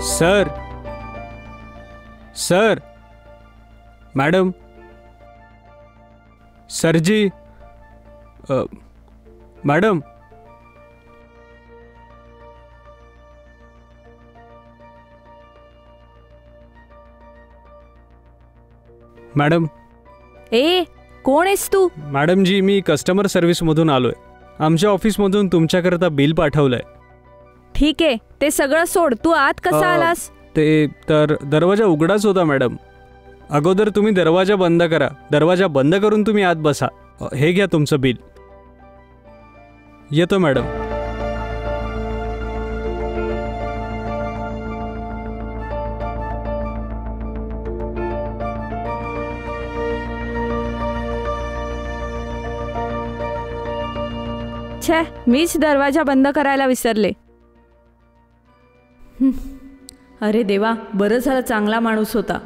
Sir sir madam सरजी madam madam ए कोण आहेस तू? मॅडम जी मी कस्टमर सर्व्हिसमधून आलोय. आमच्या ऑफिसमधून तुमच्याकरता बिल पाठवलंय. ठीक आहे ते सगळं सोड, तू आत कसा आलास? ते तर दरवाजा उघडाच होता मॅडम. अगोदर तुम्ही दरवाजा बंद करा. दरवाजा बंद करून तुम्ही आत बसा. हे घ्या तुमचं बिल. येतो मॅडम. छे मीच दरवाजा बंद करायला विसरले. अरे देवा, बरं झालं चांगला माणूस होता.